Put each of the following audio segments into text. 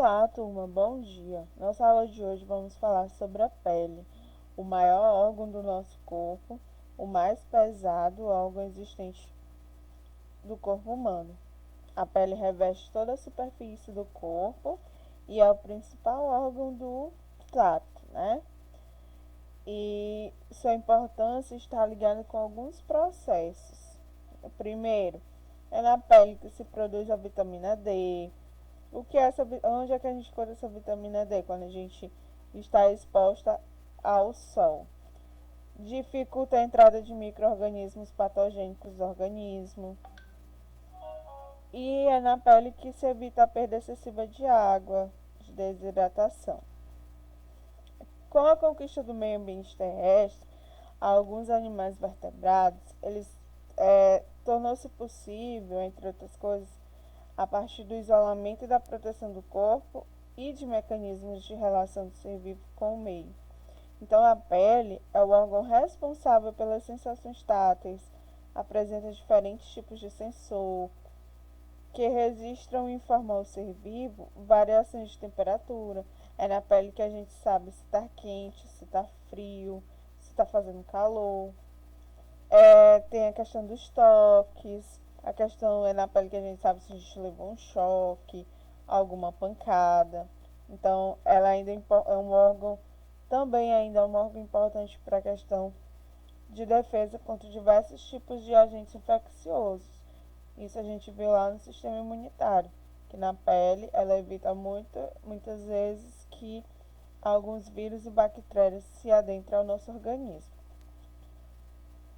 Olá, turma, bom dia. Nossa aula de hoje vamos falar sobre a pele, o maior órgão do nosso corpo, o mais pesado órgão existente do corpo humano. A pele reveste toda a superfície do corpo e é o principal órgão do trato, né? E sua importância está ligada com alguns processos. O primeiro é na pele que se produz a vitamina D. Onde é que a gente encontra essa vitamina D? Quando a gente está exposta ao sol. Dificulta a entrada de micro-organismos patogênicos do organismo. E é na pele que se evita a perda excessiva de água, de desidratação. Com a conquista do meio ambiente terrestre, alguns animais vertebrados, tornou-se possível, entre outras coisas, a partir do isolamento e da proteção do corpo e de mecanismos de relação do ser vivo com o meio. Então, a pele é o órgão responsável pelas sensações táteis, apresenta diferentes tipos de sensor, que registram e informam ao ser vivo variações de temperatura. É na pele que a gente sabe se está quente, se está frio, se está fazendo calor. Tem a questão dos toques, a questão é na pele que a gente sabe se a gente levou um choque, alguma pancada. Então, ela ainda é um órgão, também ainda é um órgão importante para a questão de defesa contra diversos tipos de agentes infecciosos. Isso a gente vê lá no sistema imunitário, que na pele ela evita muitas vezes que alguns vírus e bactérias se adentrem ao nosso organismo.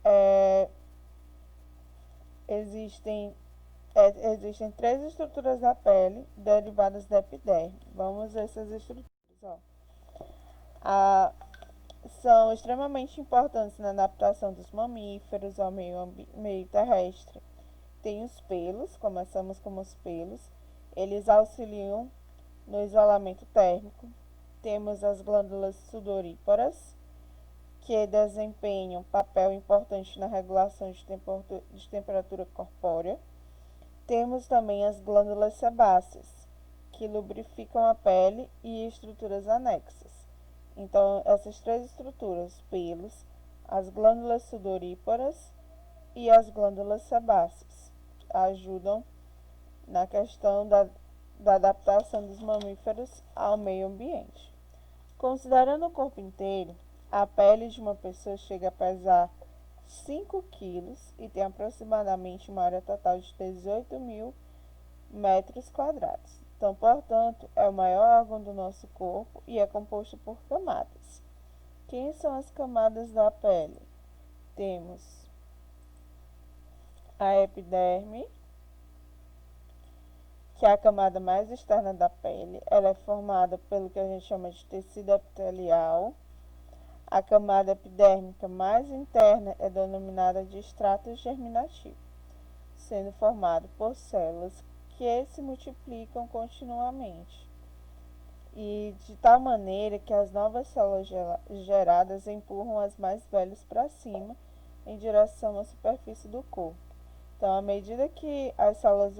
É, existem, existem três estruturas da pele derivadas da epiderme. Vamos ver essas estruturas. Ó. A, São extremamente importantes na adaptação dos mamíferos ao meio terrestre. Tem os pelos, começamos com os pelos, eles auxiliam no isolamento térmico. Temos as glândulas sudoríparas, que desempenham papel importante na regulação de temperatura corpórea. Temos também as glândulas sebáceas, que lubrificam a pele e estruturas anexas. Então, essas três estruturas, pelos, as glândulas sudoríparas e as glândulas sebáceas, ajudam na questão da adaptação dos mamíferos ao meio ambiente. Considerando o corpo inteiro, a pele de uma pessoa chega a pesar 5 quilos e tem aproximadamente uma área total de 18.000 metros quadrados. Então, portanto, é o maior órgão do nosso corpo e é composto por camadas. Quem são as camadas da pele? Temos a epiderme, que é a camada mais externa da pele. Ela é formada pelo que a gente chama de tecido epitelial. A camada epidérmica mais interna é denominada de estrato germinativo, sendo formado por células que se multiplicam continuamente e de tal maneira que as novas células geradas empurram as mais velhas para cima em direção à superfície do corpo. Então, à medida que as células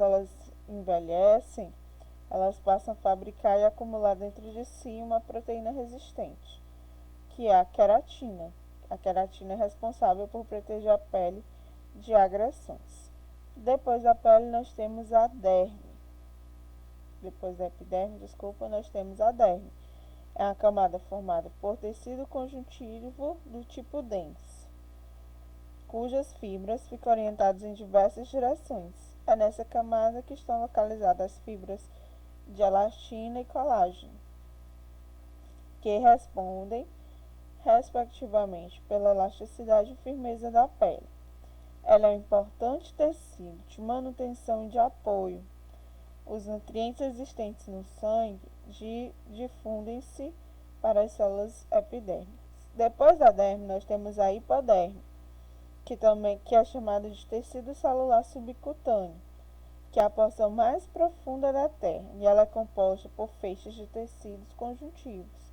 envelhecem, elas passam a fabricar e acumular dentro de si uma proteína resistente, que é a queratina. A queratina é responsável por proteger a pele de agressões. Depois da pele, nós temos a derme. Depois da epiderme, nós temos a derme. É uma camada formada por tecido conjuntivo do tipo denso, cujas fibras ficam orientadas em diversas direções. É nessa camada que estão localizadas as fibras de elastina e colágeno, que respondem respectivamente pela elasticidade e firmeza da pele. Ela é um importante tecido de manutenção e de apoio. Os nutrientes existentes no sangue difundem-se para as células epidérmicas. Depois da derme, nós temos a hipoderme, que é chamada de tecido celular subcutâneo, que é a porção mais profunda da terra, e ela é composta por feixes de tecidos conjuntivos,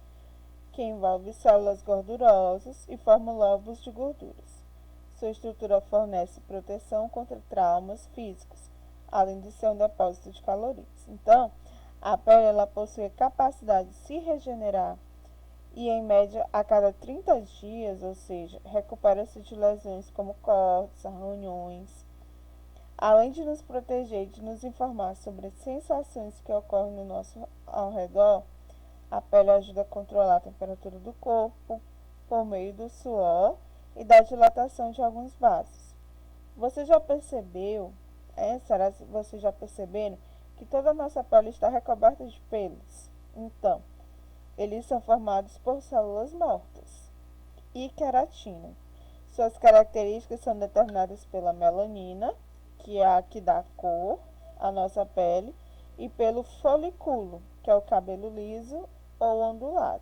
que envolve células gordurosas e forma lóbulos de gorduras. Sua estrutura fornece proteção contra traumas físicos, além de ser um depósito de calorias. Então, A pele ela possui a capacidade de se regenerar e, em média, a cada 30 dias, ou seja, recupera-se de lesões como cortes, arranhões. Além de nos proteger e de nos informar sobre as sensações que ocorrem no nosso ao redor, a pele ajuda a controlar a temperatura do corpo por meio do suor e da dilatação de alguns vasos. Você já percebeu, será que vocês já perceberam que toda a nossa pele está recoberta de pelos? Então, eles são formados por células mortas e queratina. Suas características são determinadas pela melanina, que é a que dá cor à nossa pele, e pelo folículo, que é o cabelo liso ou ondulado.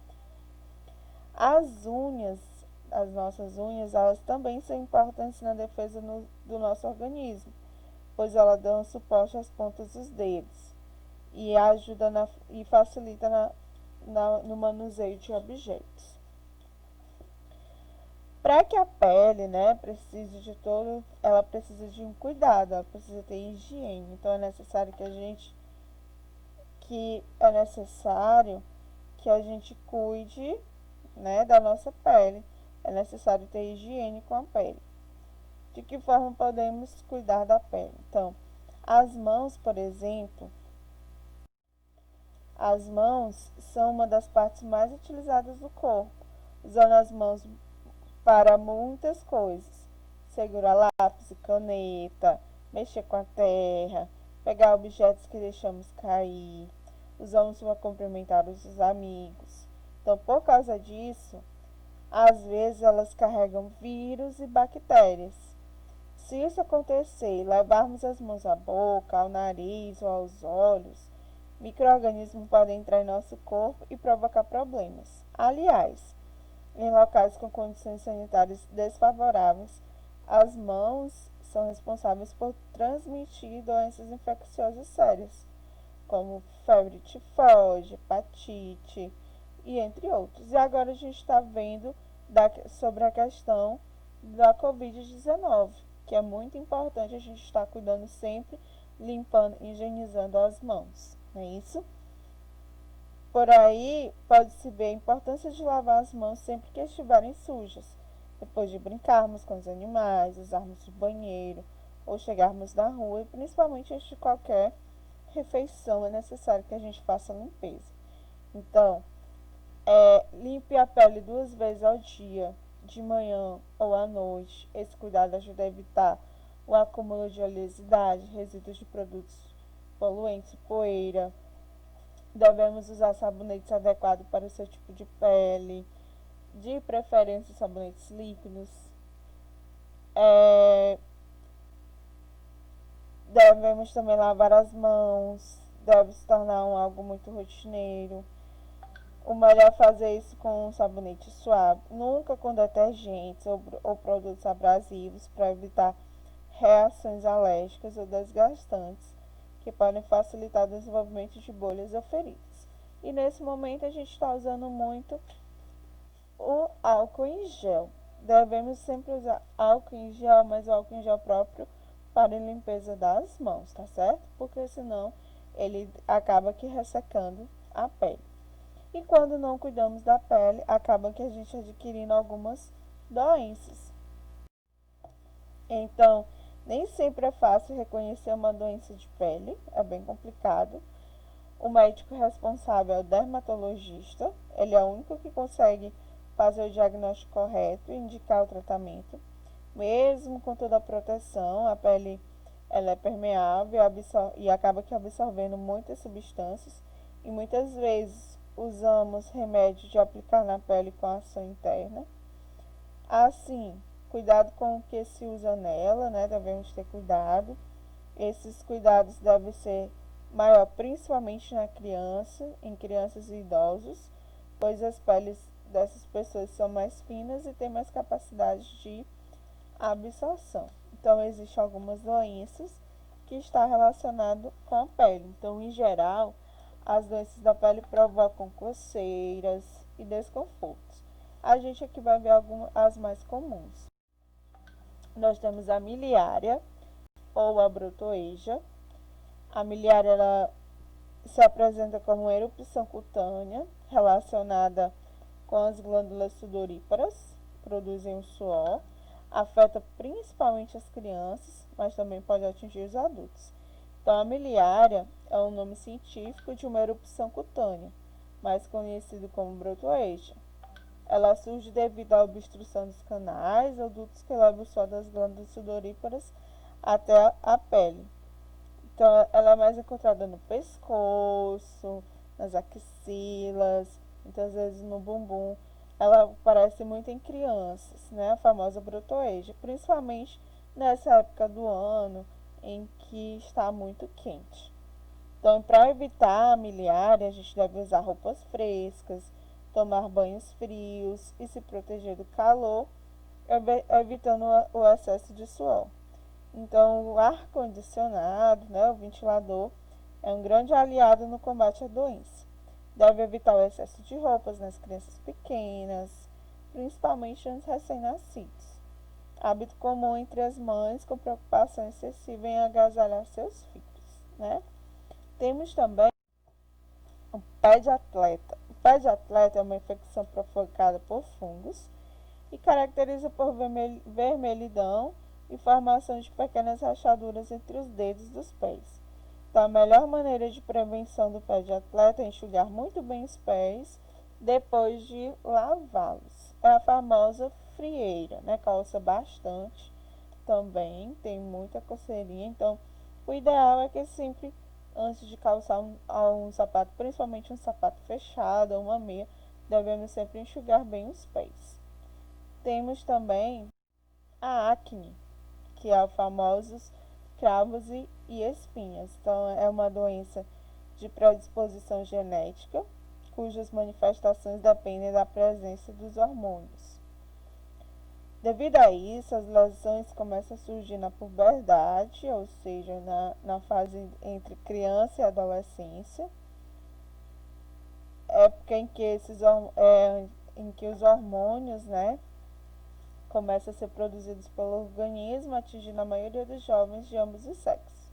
As unhas, as nossas unhas, elas também são importantes na defesa do nosso organismo, pois elas dão suporte às pontas dos dedos e ajuda e facilita no manuseio de objetos. Para que a pele, precise de todo, ela precisa de um cuidado, ela precisa ter higiene. Então é necessário que a gente cuide, da nossa pele. É necessário ter higiene com a pele. De que forma podemos cuidar da pele? Então, as mãos, por exemplo, as mãos são uma das partes mais utilizadas do corpo. Usando as mãos para muitas coisas. Segurar lápis e caneta, mexer com a terra, pegar objetos que deixamos cair. Usamos para cumprimentar os amigos. Então, por causa disso, às vezes elas carregam vírus e bactérias. Se isso acontecer e levarmos as mãos à boca, ao nariz ou aos olhos, micro-organismos podem entrar em nosso corpo e provocar problemas. Aliás, em locais com condições sanitárias desfavoráveis, as mãos são responsáveis por transmitir doenças infecciosas sérias, como febre tifoide, hepatite e entre outros. E agora a gente está vendo sobre a questão da Covid-19, que é muito importante a gente estar cuidando sempre, limpando, higienizando as mãos, não é isso? Por aí pode-se ver a importância de lavar as mãos sempre que estiverem sujas, depois de brincarmos com os animais, usarmos o banheiro ou chegarmos na rua e principalmente antes de qualquer refeição é necessário que a gente faça a limpeza. Então, limpe a pele 2 vezes ao dia, de manhã ou à noite. Esse cuidado ajuda a evitar o acúmulo de oleosidade, resíduos de produtos poluentes, poeira. Devemos usar sabonetes adequados para o seu tipo de pele, de preferência sabonetes líquidos. Devemos também lavar as mãos, deve se tornar algo muito rotineiro. O melhor é fazer isso com um sabonete suave, nunca com detergentes ou produtos abrasivos, para evitar reações alérgicas ou desgastantes que podem facilitar o desenvolvimento de bolhas ou feridas. E nesse momento a gente está usando muito o álcool em gel. Devemos sempre usar álcool em gel, mas o álcool em gel próprio para a limpeza das mãos, tá certo? Porque senão ele acaba que ressecando a pele. E quando não cuidamos da pele, acaba que a gente adquirindo algumas doenças. Então, nem sempre é fácil reconhecer uma doença de pele, é bem complicado. O médico responsável é o dermatologista, ele é o único que consegue fazer o diagnóstico correto e indicar o tratamento. Mesmo com toda a proteção, a pele ela é permeável e acaba que absorvendo muitas substâncias e muitas vezes usamos remédio de aplicar na pele com ação interna. Assim, cuidado com o que se usa nela, devemos ter cuidado. Esses cuidados devem ser maior principalmente em crianças e idosos, pois as peles dessas pessoas são mais finas e têm mais capacidade de absorção. Então, existem algumas doenças que estão relacionadas com a pele. Então, em geral, as doenças da pele provocam coceiras e desconfortos. A gente aqui vai ver as mais comuns. Nós temos a miliária ou a brotoeja. A miliária ela se apresenta como erupção cutânea relacionada com as glândulas sudoríparas, produzem o suor, afeta principalmente as crianças, mas também pode atingir os adultos. Então, a miliária é o nome científico de uma erupção cutânea, mais conhecido como brotoeja. Ela surge devido à obstrução dos canais ou dutos que levam o suor das glândulas sudoríparas até a pele. Então, ela é mais encontrada no pescoço, nas axilas, muitas vezes no bumbum. Ela aparece muito em crianças, né? A famosa brotoeja, principalmente nessa época do ano em que está muito quente. Então, para evitar a miliária, a gente deve usar roupas frescas, tomar banhos frios e se proteger do calor, evitando o excesso de suor. Então, o ar-condicionado, né, o ventilador, é um grande aliado no combate à doença. Deve evitar o excesso de roupas nas crianças pequenas, principalmente nos recém-nascidos. Hábito comum entre as mães com preocupação excessiva em agasalhar seus filhos, né? Temos também o pé de atleta. O pé de atleta é uma infecção provocada por fungos e caracteriza por vermelhidão e formação de pequenas rachaduras entre os dedos dos pés. Então, a melhor maneira de prevenção do pé de atleta é enxugar muito bem os pés depois de lavá-los. É a famosa frieira, né? Coça bastante também, tem muita coceirinha. Então, o ideal é que sempre, antes de calçar um sapato, principalmente um sapato fechado ou uma meia, devemos sempre enxugar bem os pés. Temos também a acne, que é o famosos cravos e espinhas. Então, é uma doença de predisposição genética, cujas manifestações dependem da presença dos hormônios. Devido a isso, as lesões começam a surgir na puberdade, ou seja, na fase entre criança e adolescência, época em que os hormônios, né, começam a ser produzidos pelo organismo, atingindo a maioria dos jovens de ambos os sexos.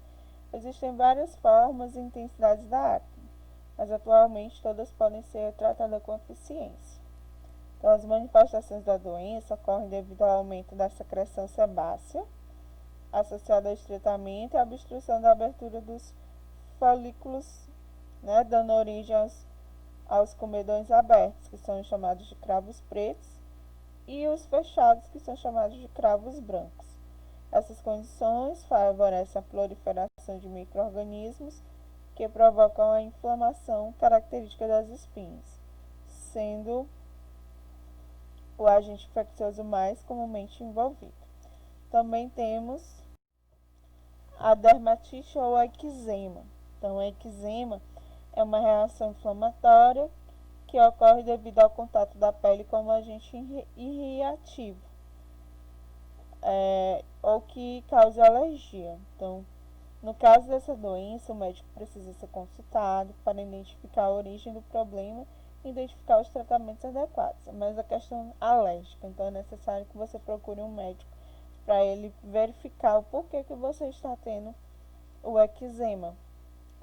Existem várias formas e intensidades da acne, mas atualmente todas podem ser tratadas com eficiência. Então, as manifestações da doença ocorrem devido ao aumento da secreção sebácea, associada ao estreitamento e à obstrução da abertura dos folículos, né, dando origem aos comedões abertos, que são chamados de cravos pretos, e os fechados, que são chamados de cravos brancos. Essas condições favorecem a proliferação de micro-organismos que provocam a inflamação característica das espinhas, sendo o agente infeccioso mais comumente envolvido. Também temos a dermatite ou a eczema. Então, a eczema é uma reação inflamatória que ocorre devido ao contato da pele com um agente irritativo, ou que causa alergia. Então, no caso dessa doença, o médico precisa ser consultado para identificar a origem do problema e identificar os tratamentos adequados. Mas a questão alérgica, então é necessário que você procure um médico para ele verificar o porquê que você está tendo o eczema,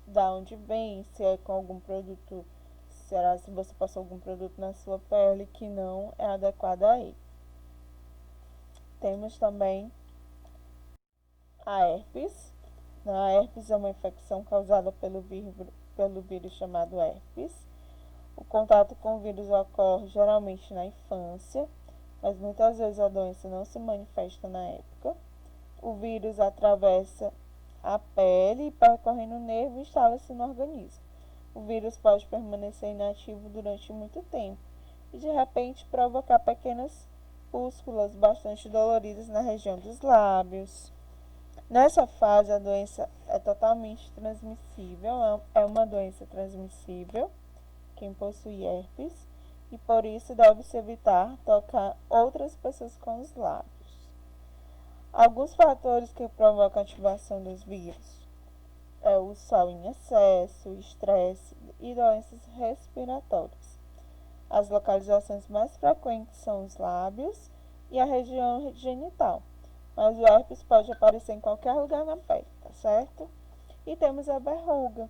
da onde vem, se é com algum produto, se você passou algum produto na sua pele que não é adequado a ele. Temos também a herpes. A herpes é uma infecção causada pelo vírus chamado herpes. O contato com o vírus ocorre geralmente na infância, mas muitas vezes a doença não se manifesta na época. O vírus atravessa a pele e percorrendo o nervo instala-se no organismo. O vírus pode permanecer inativo durante muito tempo e de repente provocar pequenas pústulas bastante doloridas na região dos lábios. Nessa fase, a doença é totalmente transmissível, é uma doença transmissível, quem possui herpes, e por isso deve-se evitar tocar outras pessoas com os lábios. Alguns fatores que provocam a ativação dos vírus é o sol em excesso, estresse e doenças respiratórias. As localizações mais frequentes são os lábios e a região genital, mas o herpes pode aparecer em qualquer lugar na pele, tá certo? E temos a verruga.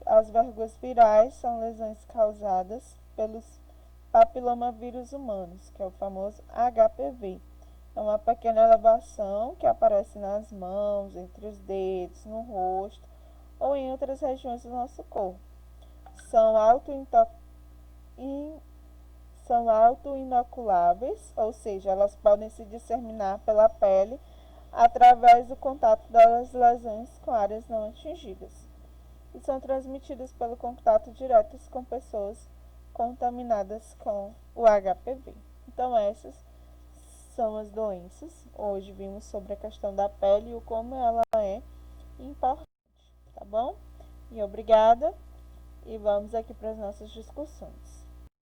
as verrugas virais são lesões causadas pelos papilomavírus humanos, que é o famoso HPV. É uma pequena elevação que aparece nas mãos, entre os dedos, no rosto ou em outras regiões do nosso corpo. São auto-inoculáveis, ou seja, elas podem se disseminar pela pele através do contato das lesões com áreas não atingidas e são transmitidas pelo contato direto com pessoas contaminadas com o HPV. Então, essas são as doenças. Hoje vimos sobre a questão da pele e o como ela é importante, tá bom? E obrigada. E vamos aqui para as nossas discussões.